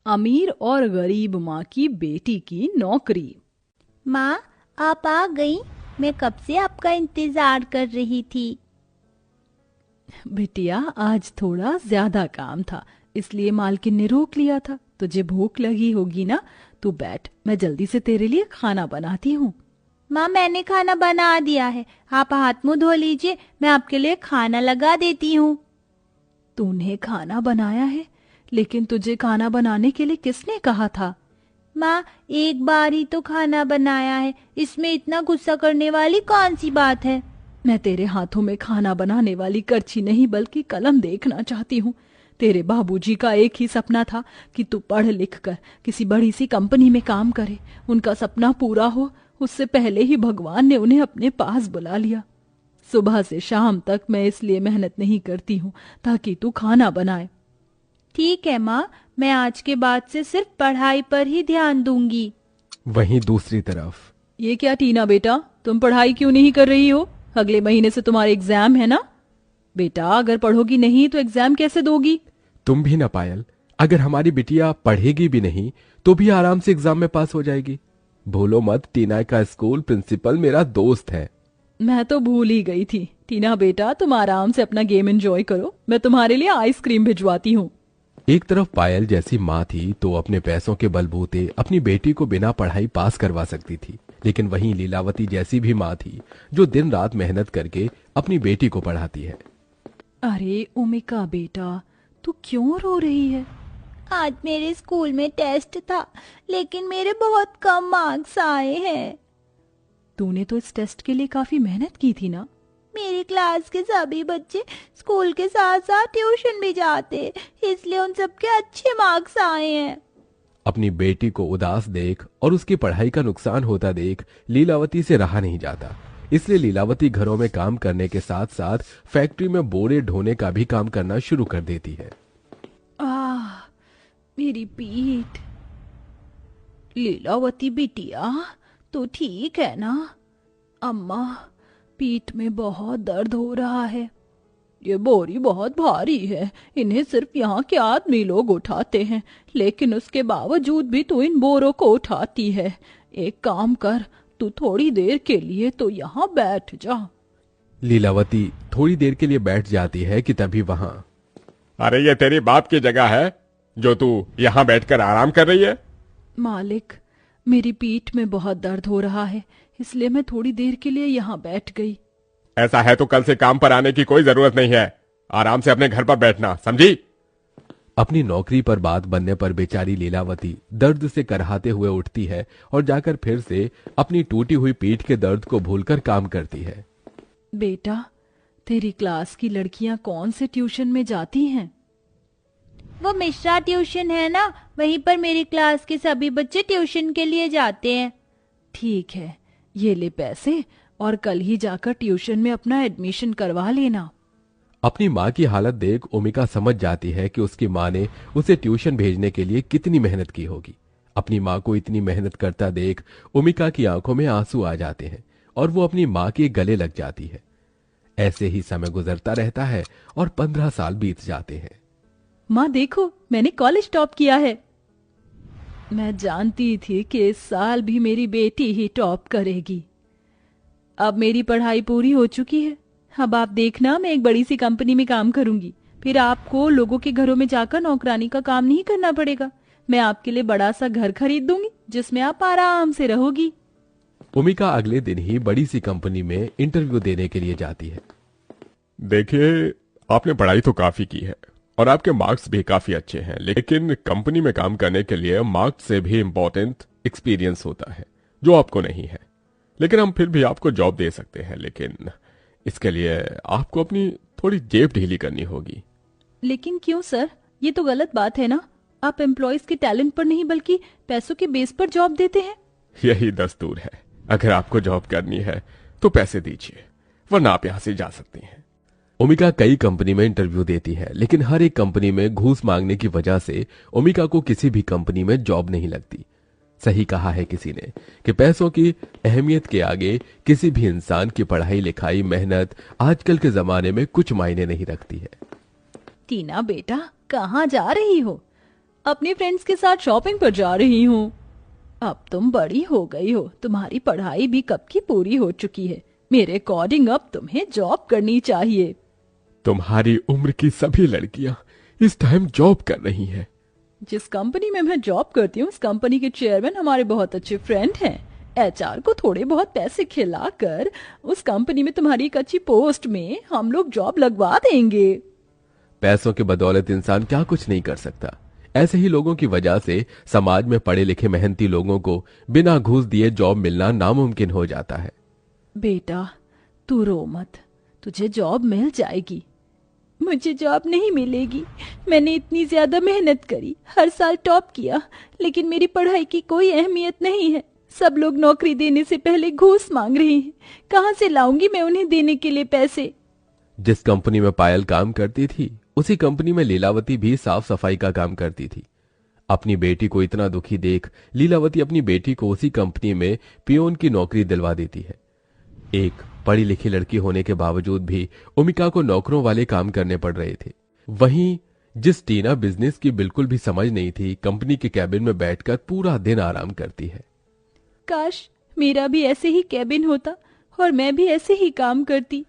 अमीर और गरीब माँ की बेटी की नौकरी। माँ, आप आ गई? मैं कब से आपका इंतजार कर रही थी। बिटिया, आज थोड़ा ज्यादा काम था, इसलिए मालकिन ने रोक लिया था। तुझे भूख लगी होगी ना, तू बैठ, मैं जल्दी से तेरे लिए खाना बनाती हूँ। माँ, मैंने खाना बना दिया है, आप हाथ मुंह धो लीजिए, मैं आपके लिए खाना लगा देती हूँ। तूने खाना बनाया है? लेकिन तुझे खाना बनाने के लिए किसने कहा था? माँ, एक बार ही तो खाना बनाया है, इसमें इतना गुस्सा करने वाली कौन सी बात है। मैं तेरे हाथों में खाना बनाने वाली करछी नहीं बल्कि कलम देखना चाहती हूँ। तेरे बाबूजी का एक ही सपना था कि तू पढ़ लिख कर किसी बड़ी सी कंपनी में काम करे। उनका सपना पूरा हो, उससे पहले ही भगवान ने उन्हें अपने पास बुला लिया। सुबह से शाम तक मैं इसलिए मेहनत नहीं करती हूँ ताकि तू खाना बनाए। ठीक है माँ, मैं आज के बाद से सिर्फ पढ़ाई पर ही ध्यान दूंगी। वहीं दूसरी तरफ, ये क्या टीना बेटा, तुम पढ़ाई क्यों नहीं कर रही हो? अगले महीने से तुम्हारे एग्जाम है ना बेटा? अगर पढ़ोगी नहीं तो एग्जाम कैसे दोगी? तुम भी ना पायल, अगर हमारी बिटिया पढ़ेगी भी नहीं तो भी आराम से एग्जाम में पास हो जाएगी। भूलो मत, टीना का स्कूल प्रिंसिपल मेरा दोस्त है। मैं तो भूल ही गई थी। टीना बेटा, तुम आराम से अपना गेम एंजॉय करो, मैं तुम्हारे लिए आइसक्रीम भिजवाती हूँ। एक तरफ पायल जैसी माँ थी तो अपने पैसों के बलबूते अपनी बेटी को बिना पढ़ाई पास करवा सकती थी, लेकिन वहीं लीलावती जैसी भी माँ थी जो दिन रात मेहनत करके अपनी बेटी को पढ़ाती है। अरे ओमिका बेटा, तू क्यों रो रही है? आज मेरे स्कूल में टेस्ट था, लेकिन मेरे बहुत कम मार्क्स आए हैं। तूने तो इस टेस्ट के लिए काफी मेहनत की थी ना? मेरी क्लास के सभी बच्चे स्कूल के साथ साथ ट्यूशन भी जाते, इसलिए उन सबके अच्छे मार्क्स आए हैं। अपनी बेटी को उदास देख और उसकी पढ़ाई का नुकसान होता देख लीलावती से रहा नहीं जाता, इसलिए लीलावती घरों में काम करने के साथ साथ फैक्ट्री में बोरे ढोने का भी काम करना शुरू कर देती है। मेरी पीठ। लीलावती बिटिया, तो ठीक है ना? अम्मा, पीठ में बहुत दर्द हो रहा है। ये बोरी बहुत भारी है, इन्हें सिर्फ यहाँ के आदमी लोग उठाते हैं, लेकिन उसके बावजूद भी तू इन बोरों को उठाती है। एक काम कर, तू थोड़ी देर के लिए तो यहाँ बैठ जा। लीलावती थोड़ी देर के लिए बैठ जाती है कि तभी वहां, अरे ये तेरी बाप की जगह है जो तू यहाँ बैठकर आराम कर रही है? मालिक, मेरी पीठ में बहुत दर्द हो रहा है, इसलिए मैं थोड़ी देर के लिए यहाँ बैठ गई। ऐसा है तो कल से काम पर आने की कोई जरूरत नहीं है, आराम से अपने घर पर बैठना, समझी? अपनी नौकरी पर बात बनने पर बेचारी लीलावती दर्द से करहाते हुए उठती है और जाकर फिर से अपनी टूटी हुई पीठ के दर्द को भूलकर काम करती है। बेटा, तेरी क्लास की लड़कियां कौन से ट्यूशन में जाती हैं? वो मिश्रा ट्यूशन है ना, वहीं पर मेरी क्लास के सभी बच्चे ट्यूशन के लिए जाते हैं। ठीक है, ये ले पैसे और कल ही जाकर ट्यूशन में अपना एडमिशन करवा लेना। अपनी माँ की हालत देख ओमिका समझ जाती है कि उसकी माँ ने उसे ट्यूशन भेजने के लिए कितनी मेहनत की होगी। अपनी माँ को इतनी मेहनत करता देख ओमिका की आंखों में आंसू आ जाते हैं और वो अपनी माँ के गले लग जाती है। ऐसे ही समय गुजरता रहता है और 15 साल बीत जाते हैं। माँ देखो, मैंने कॉलेज टॉप किया है। मैं जानती थी कि इस साल भी मेरी बेटी ही टॉप करेगी। अब मेरी पढ़ाई पूरी हो चुकी है। अब आप देखना, मैं एक बड़ी सी कंपनी में काम करूंगी, फिर आपको लोगों के घरों में जाकर नौकरानी का काम नहीं करना पड़ेगा। मैं आपके लिए बड़ा सा घर खरीद दूंगी जिसमें आप आराम से रहोगी। ओमिका अगले दिन ही बड़ी सी कंपनी में इंटरव्यू देने के लिए जाती है। देखिए, आपने पढ़ाई तो काफी की है और आपके मार्क्स भी काफी अच्छे हैं, लेकिन कंपनी में काम करने के लिए मार्क्स से भी इम्पोर्टेंट एक्सपीरियंस होता है जो आपको नहीं है। लेकिन हम फिर भी आपको जॉब दे सकते हैं, लेकिन इसके लिए आपको अपनी थोड़ी जेब ढीली करनी होगी। लेकिन क्यों सर, ये तो गलत बात है ना? आप एम्प्लॉयज के टैलेंट पर नहीं बल्कि पैसों के बेस पर जॉब देते हैं। यही दस्तूर है, अगर आपको जॉब करनी है तो पैसे दीजिए, वरना आप यहाँ से जा सकती हैं। ओमिका कई कंपनी में इंटरव्यू देती है, लेकिन हर एक कंपनी में घूस मांगने की वजह से ओमिका को किसी भी कंपनी में जॉब नहीं लगती। सही कहा है किसी ने कि पैसों की अहमियत के आगे किसी भी इंसान की पढ़ाई लिखाई मेहनत आजकल के जमाने में कुछ मायने नहीं रखती है। टीना बेटा, कहाँ जा रही हो? अपने फ्रेंड्स के साथ शॉपिंग पर जा रही हूँ। अब तुम बड़ी हो गई हो, तुम्हारी पढ़ाई भी कब की पूरी हो चुकी है। मेरे अकॉर्डिंग अब तुम्हें जॉब करनी चाहिए। तुम्हारी उम्र की सभी लड़कियां इस टाइम जॉब कर रही हैं। जिस कंपनी में मैं जॉब करती हूँ उस कंपनी के चेयरमैन हमारे बहुत अच्छे फ्रेंड हैं। एचआर को थोड़े बहुत पैसे खिलाकर उस कंपनी में तुम्हारी एक अच्छी पोस्ट में हम लोग जॉब लगवा देंगे। पैसों के बदौलत इंसान क्या कुछ नहीं कर सकता। ऐसे ही लोगों की वजह से समाज में पढ़े लिखे मेहनती लोगों को बिना घूस दिए जॉब मिलना नामुमकिन हो जाता है। बेटा तू रो मत, तुझे जॉब मिल जाएगी। मुझे जॉब नहीं मिलेगी। मैंने इतनी ज्यादा मेहनत करी, हर साल टॉप किया, लेकिन मेरी पढ़ाई की कोई अहमियत नहीं है। सब लोग नौकरी देने से पहले घूस मांग रहे हैं। कहाँ से लाऊंगी मैं उन्हें देने के लिए पैसे। जिस कंपनी में पायल काम करती थी उसी कंपनी में लीलावती भी साफ सफाई का काम करती थी। अपनी बेटी को इतना दुखी देख लीलावती अपनी बेटी को उसी कंपनी में पियोन की नौकरी दिलवा देती है। एक पढ़ी लिखी लड़की होने के बावजूद भी ओमिका को नौकरों वाले काम करने पड़ रहे थे। वहीं जिस टीना बिजनेस की बिल्कुल भी समझ नहीं थी, कंपनी के कैबिन में बैठकर पूरा दिन आराम करती है। काश मेरा भी ऐसे ही कैबिन होता और मैं भी ऐसे ही काम करती।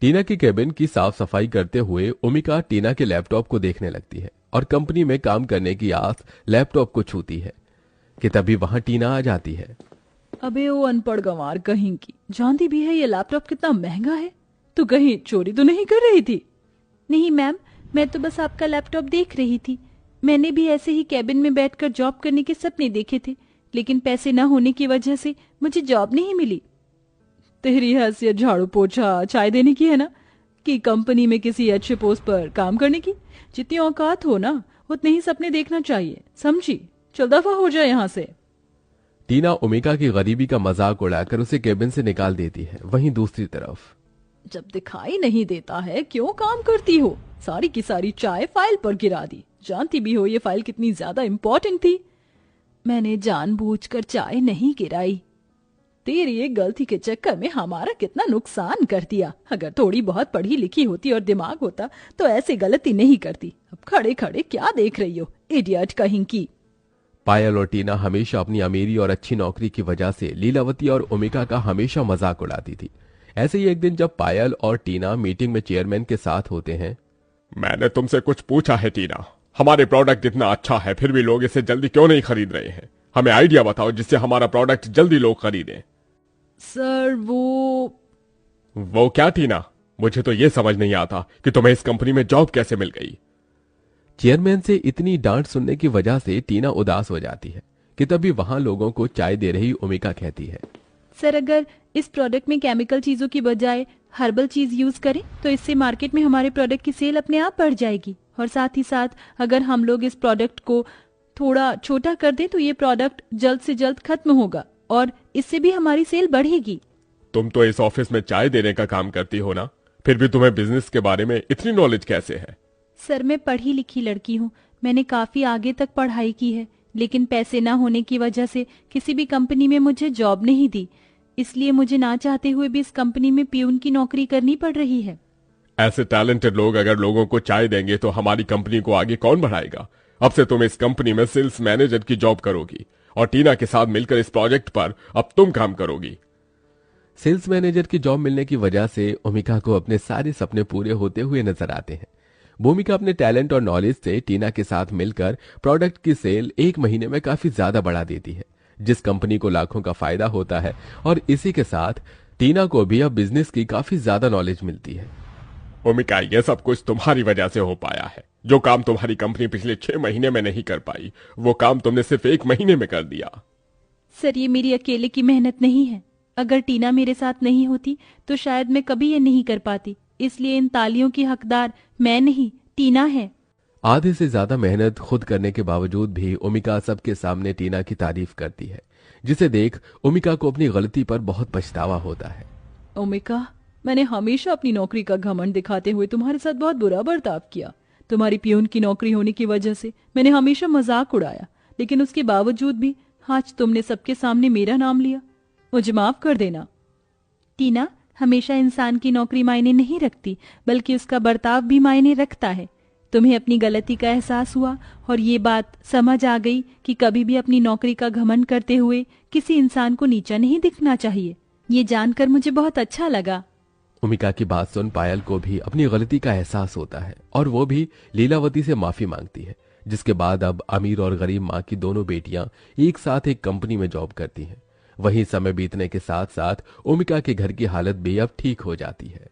टीना की कैबिन की साफ सफाई करते हुए ओमिका टीना के लैपटॉप को देखने लगती है और कंपनी में काम करने की आस लैपटॉप को छूती है कि तभी वहां टीना आ जाती है। अबे वो अनपढ़ गंवार कहीं की, जानती भी है ये लैपटॉप कितना महंगा है। तू कहीं चोरी तो नहीं कर रही थी? नहीं मैम, मैं तो बस आपका लैपटॉप देख रही थी। मैंने भी ऐसे ही कैबिन में बैठकर जॉब करने के सपने देखे थे, लेकिन पैसे न होने की वजह से मुझे जॉब नहीं मिली। तेरी हैसियत झाड़ू पोछा चाय देने की है ना, कि कंपनी में किसी अच्छे पोस्ट पर काम करने की? जितनी औकात हो ना उतने ही सपने देखना चाहिए, समझी? चल दफा हो जाए यहाँ से। टीना ओमिका की गरीबी का मजाक उड़ाकर उसे केबिन से निकाल देती है। वहीं दूसरी तरफ जब दिखाई नहीं देता है क्यों काम करती हो? सारी की सारी चाय फाइल पर गिरा दी। जानती भी हो ये फाइल कितनी ज्यादा इंपॉर्टेंट थी। मैंने जानबूझकर चाय नहीं गिराई। तेरी एक गलती के चक्कर में हमारा कितना नुकसान कर दिया। अगर थोड़ी बहुत पढ़ी लिखी होती और दिमाग होता तो ऐसी गलती नहीं करती। अब खड़े खड़े क्या देख रही हो, इडियट कहीं की। पायल और टीना हमेशा अपनी अमीरी और अच्छी नौकरी की वजह से लीलावती और ओमिका का हमेशा मजाक उड़ाती थी। ऐसे ही एक दिन जब पायल और टीना मीटिंग में चेयरमैन के साथ होते हैं। मैंने तुमसे कुछ पूछा है टीना, हमारे प्रोडक्ट इतना अच्छा है फिर भी लोग इसे जल्दी क्यों नहीं खरीद रहे हैं? हमें आइडिया बताओ जिससे हमारा प्रोडक्ट जल्दी लोग खरीदें। सर वो क्या टीना? मुझे तो यह समझ नहीं आता कि तुम्हें इस कंपनी में जॉब कैसे मिल गई। चेयरमैन से इतनी डांट सुनने की वजह से टीना उदास हो जाती है कि तभी वहां लोगों को चाय दे रही ओमिका कहती है, सर अगर इस प्रोडक्ट में केमिकल चीजों की बजाय हर्बल चीज यूज करें तो इससे मार्केट में हमारे प्रोडक्ट की सेल अपने आप बढ़ जाएगी। और साथ ही साथ अगर हम लोग इस प्रोडक्ट को थोड़ा छोटा कर दें तो ये प्रोडक्ट जल्द से जल्द खत्म होगा और इससे भी हमारी सेल बढ़ेगी। तुम तो इस ऑफिस में चाय देने का काम करती हो ना, फिर भी तुम्हें बिजनेस के बारे में इतनी नॉलेज कैसे है? सर मैं पढ़ी लिखी लड़की हूँ, मैंने काफी आगे तक पढ़ाई की है, लेकिन पैसे ना होने की वजह से किसी भी कंपनी में मुझे जॉब नहीं दी। इसलिए मुझे ना चाहते हुए भी इस कंपनी में पियून की नौकरी करनी पड़ रही है। ऐसे टैलेंटेड लोग अगर लोगों को चाय देंगे तो हमारी कंपनी को आगे कौन बढ़ाएगा? अब से तुम इस कंपनी में सेल्स मैनेजर की जॉब करोगी और टीना के साथ मिलकर इस प्रोजेक्ट पर अब तुम काम करोगी। सेल्स मैनेजर की जॉब मिलने की वजह से ओमिका को अपने सारे सपने पूरे होते हुए नजर आते हैं। भूमिका अपने टैलेंट और नॉलेज से टीना के साथ मिलकर प्रोडक्ट की सेल एक महीने में काफी ज्यादा बढ़ा देती है, जिस कंपनी को लाखों का फायदा होता है। और इसी के साथ टीना को भी अब बिजनेस की काफी ज्यादा नॉलेज मिलती है। ओमिका, यह सब कुछ तुम्हारी वजह से हो पाया है। जो काम तुम्हारी कंपनी पिछले 6 महीने में नहीं कर पाई वो काम तुमने सिर्फ 1 महीने में कर दिया। सर ये मेरी अकेले की मेहनत नहीं है। अगर टीना मेरे साथ नहीं होती तो शायद मैं कभी ये नहीं कर पाती। इसलिए इन तालियों की हकदार मैं नहीं, टीना है। आधे से ज्यादा मेहनत खुद करने के बावजूद भी ओमिका सबके सामने टीना की तारीफ करती है, जिसे देख ओमिका को अपनी गलती पर बहुत पछतावा होता है। ओमिका, मैंने हमेशा अपनी नौकरी का घमंड दिखाते हुए तुम्हारे साथ बहुत बुरा बर्ताव किया। तुम्हारी पियून की नौकरी होने की वजह से मैंने हमेशा मजाक उड़ाया, लेकिन उसके बावजूद भी आज तुमने सबके सामने मेरा नाम लिया। मुझे माफ कर देना। टीना, हमेशा इंसान की नौकरी मायने नहीं रखती, बल्कि उसका बर्ताव भी मायने रखता है। तुम्हें अपनी गलती का एहसास हुआ और ये बात समझ आ गई कि कभी भी अपनी नौकरी का घमंड करते हुए किसी इंसान को नीचा नहीं दिखना चाहिए। ये जानकर मुझे बहुत अच्छा लगा। उमिका की बात सुन पायल को भी अपनी गलती का एहसास होता है और वो भी लीलावती से माफी मांगती है, जिसके बाद अब अमीर और गरीब माँ की दोनों बेटियां एक साथ एक कंपनी में जॉब करती हैं। वहीं समय बीतने के साथ साथ उमिका के घर की हालत भी अब ठीक हो जाती है।